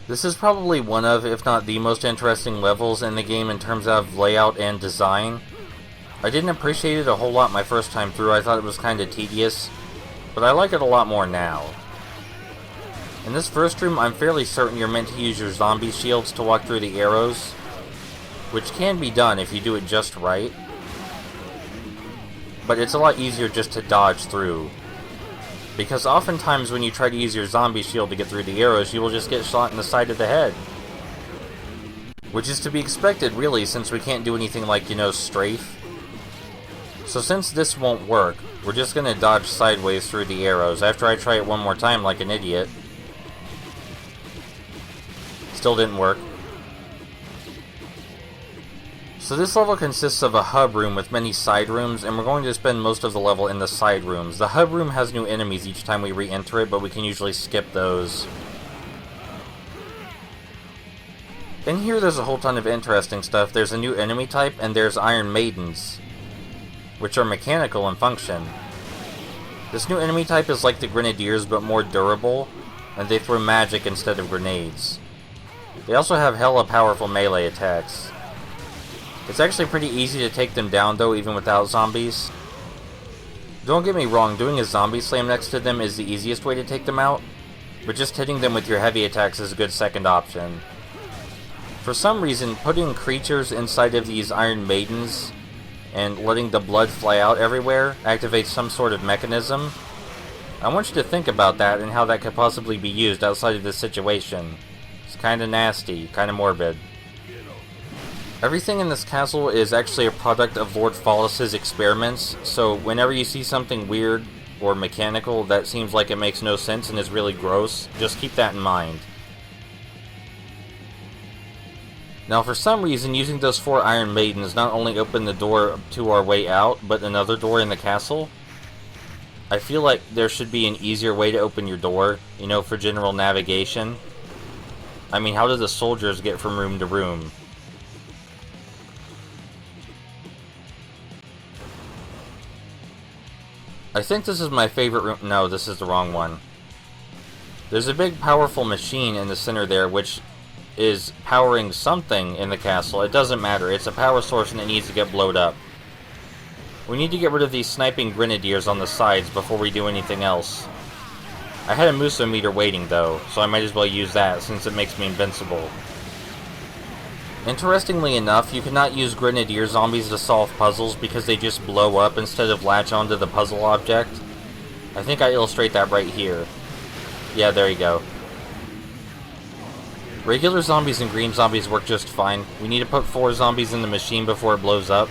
This is probably one of, if not the most interesting levels in the game in terms of layout and design. I didn't appreciate it a whole lot my first time through. I thought it was kind of tedious, but I like it a lot more now. In this first room, I'm fairly certain you're meant to use your zombie shields to walk through the arrows, which can be done if you do it just right, but it's a lot easier just to dodge through. Because oftentimes when you try to use your zombie shield to get through the arrows, you will just get shot in the side of the head. Which is to be expected, really, since we can't do anything like, strafe. So since this won't work, we're just gonna dodge sideways through the arrows after I try it one more time like an idiot. Still didn't work. So this level consists of a hub room with many side rooms, and we're going to spend most of the level in the side rooms. The hub room has new enemies each time we re-enter it, but we can usually skip those. In here there's a whole ton of interesting stuff. There's a new enemy type, and there's Iron Maidens, which are mechanical in function. This new enemy type is like the Grenadiers, but more durable, and they throw magic instead of grenades. They also have hella powerful melee attacks. It's actually pretty easy to take them down though, even without zombies. Don't get me wrong, doing a zombie slam next to them is the easiest way to take them out, but just hitting them with your heavy attacks is a good second option. For some reason, putting creatures inside of these Iron Maidens and letting the blood fly out everywhere activates some sort of mechanism. I want you to think about that and how that could possibly be used outside of this situation. It's kinda nasty, kinda morbid. Everything in this castle is actually a product of Lord Fallis's experiments, so whenever you see something weird or mechanical that seems like it makes no sense and is really gross, just keep that in mind. Now for some reason, using those 4 Iron Maidens not only opened the door to our way out, but another door in the castle. I feel like there should be an easier way to open your door, for general navigation. I mean, how do the soldiers get from room to room? I think this is my favorite room. No, this is the wrong one. There's a big powerful machine in the center there which is powering something in the castle. It doesn't matter. It's a power source and it needs to get blowed up. We need to get rid of these sniping grenadiers on the sides before we do anything else. I had a musometer waiting though, so I might as well use that since it makes me invincible. Interestingly enough, you cannot use Grenadier zombies to solve puzzles because they just blow up instead of latch onto the puzzle object. I think I illustrate that right here. Yeah, there you go. Regular zombies and green zombies work just fine. We need to put 4 zombies in the machine before it blows up.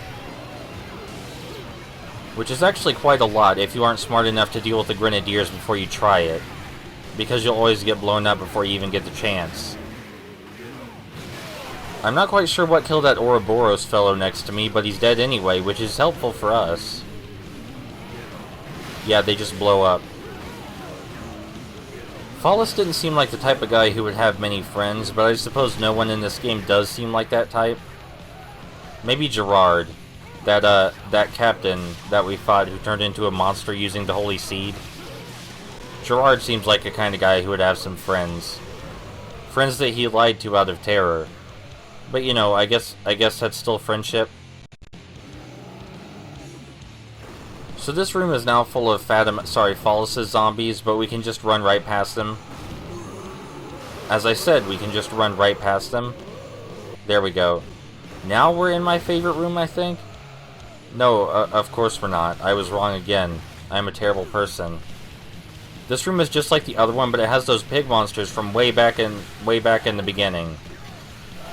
Which is actually quite a lot if you aren't smart enough to deal with the Grenadiers before you try it. Because you'll always get blown up before you even get the chance. I'm not quite sure what killed that Ouroboros fellow next to me, but he's dead anyway, which is helpful for us. Yeah, they just blow up. Fallis didn't seem like the type of guy who would have many friends, but I suppose no one in this game does seem like that type. Maybe Gerard, that captain that we fought who turned into a monster using the Holy Seed. Gerard seems like a kind of guy who would have some friends. Friends that he lied to out of terror. But I guess that's still friendship. So this room is now full of Fallis's zombies, but we can just run right past them. As I said, we can just run right past them. There we go. Now we're in my favorite room, I think? No, of course we're not. I was wrong again. I'm a terrible person. This room is just like the other one, but it has those pig monsters from way back in the beginning.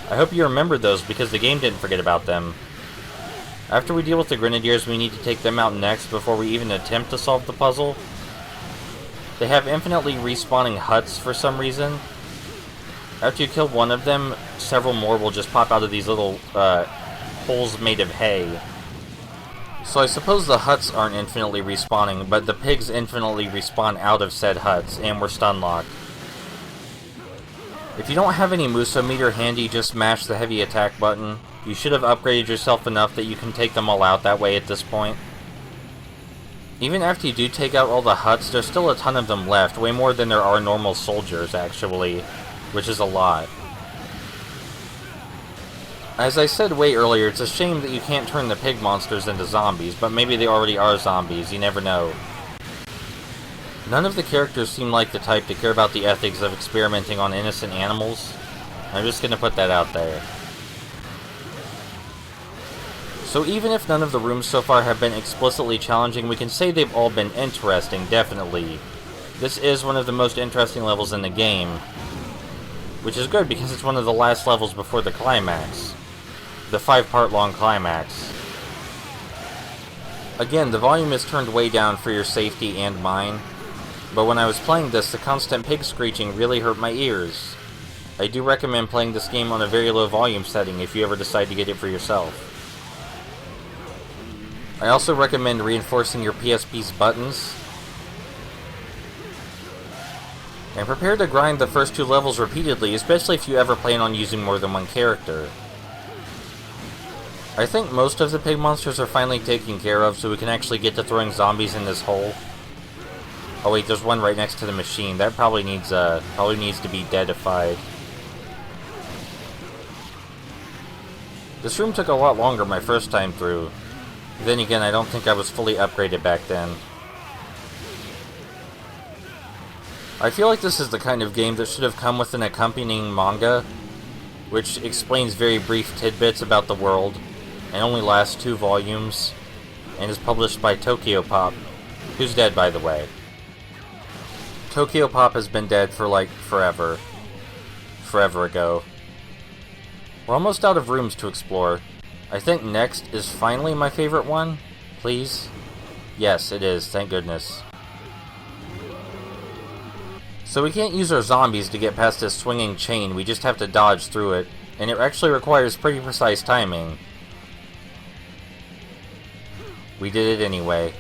I hope you remembered those because the game didn't forget about them. After we deal with the Grenadiers, we need to take them out next before we even attempt to solve the puzzle. They have infinitely respawning huts for some reason. After you kill one of them, several more will just pop out of these little holes made of hay. So I suppose the huts aren't infinitely respawning, but the pigs infinitely respawn out of said huts, and we're stun locked. If you don't have any musometer handy, just mash the heavy attack button. You should have upgraded yourself enough that you can take them all out that way at this point. Even after you do take out all the huts, there's still a ton of them left, way more than there are normal soldiers, actually. which is a lot. As I said way earlier, it's a shame that you can't turn the pig monsters into zombies, but maybe they already are zombies, you never know. None of the characters seem like the type to care about the ethics of experimenting on innocent animals. I'm just gonna put that out there. So even if none of the rooms so far have been explicitly challenging, we can say they've all been interesting, definitely. This is one of the most interesting levels in the game, which is good because it's one of the last levels before the climax. The 5-part long climax. Again, the volume is turned way down for your safety and mine, but when I was playing this, the constant pig screeching really hurt my ears. I do recommend playing this game on a very low volume setting if you ever decide to get it for yourself. I also recommend reinforcing your PSP's buttons. And prepare to grind the first 2 levels repeatedly, especially if you ever plan on using more than one character. I think most of the pig monsters are finally taken care of, so we can actually get to throwing zombies in this hole. Oh wait, there's one right next to the machine. That probably needs to be deadified. This room took a lot longer my first time through. Then again, I don't think I was fully upgraded back then. I feel like this is the kind of game that should have come with an accompanying manga, which explains very brief tidbits about the world, and only lasts 2 volumes, and is published by Tokyopop, who's dead, by the way. Tokyopop has been dead for, like, forever. Forever ago. We're almost out of rooms to explore. I think next is finally my favorite one. Please? Yes, it is, thank goodness. So we can't use our zombies to get past this swinging chain, we just have to dodge through it, and it actually requires pretty precise timing. We did it anyway.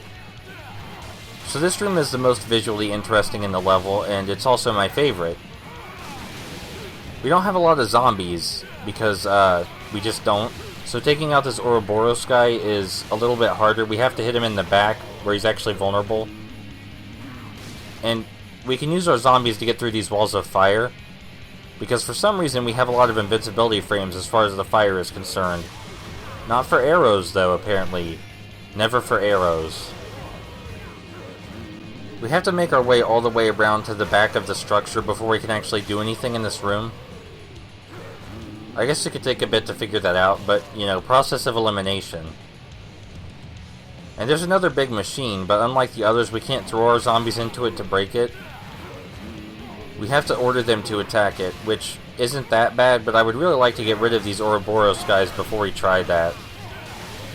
So this room is the most visually interesting in the level, and it's also my favorite. We don't have a lot of zombies, because we just don't. So taking out this Ouroboros guy is a little bit harder. We have to hit him in the back, where he's actually vulnerable. And we can use our zombies to get through these walls of fire, because for some reason we have a lot of invincibility frames as far as the fire is concerned. Not for arrows, though, apparently. Never for arrows. We have to make our way all the way around to the back of the structure before we can actually do anything in this room. I guess it could take a bit to figure that out, but, you know, process of elimination. And there's another big machine, but unlike the others, we can't throw our zombies into it to break it. We have to order them to attack it, which isn't that bad, but I would really like to get rid of these Ouroboros guys before we try that.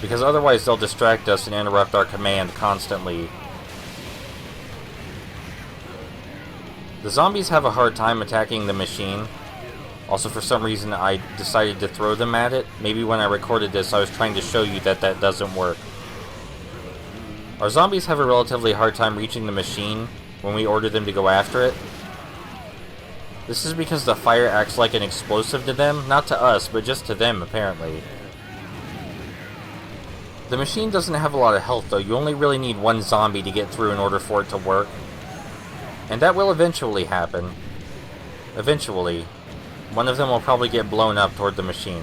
Because otherwise they'll distract us and interrupt our command constantly. The zombies have a hard time attacking the machine. Also, for some reason, I decided to throw them at it. Maybe when I recorded this, I was trying to show you that that doesn't work. Our zombies have a relatively hard time reaching the machine when we order them to go after it. This is because the fire acts like an explosive to them, not to us, but just to them, apparently. The machine doesn't have a lot of health, though. You only really need 1 zombie to get through in order for it to work. And that will eventually happen. Eventually. One of them will probably get blown up toward the machine.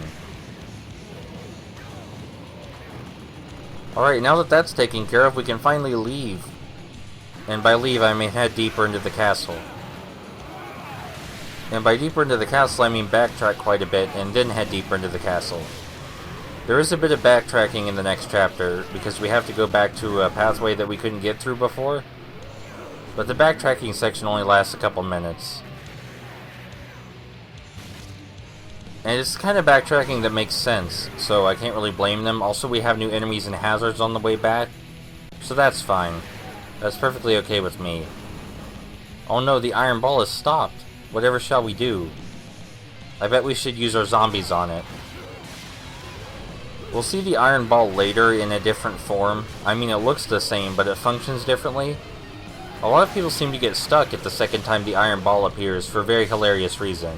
Alright, now that that's taken care of, we can finally leave. And by leave, I mean head deeper into the castle. And by deeper into the castle, I mean backtrack quite a bit, and then head deeper into the castle. There is a bit of backtracking in the next chapter, because we have to go back to a pathway that we couldn't get through before. But the backtracking section only lasts a couple minutes. And it's kind of backtracking that makes sense, so I can't really blame them. Also, we have new enemies and hazards on the way back, so that's fine. That's perfectly okay with me. Oh no, the iron ball is stopped. Whatever shall we do? I bet we should use our zombies on it. We'll see the iron ball later in a different form. I mean, it looks the same, but it functions differently. A lot of people seem to get stuck at the second time the iron ball appears for a very hilarious reason.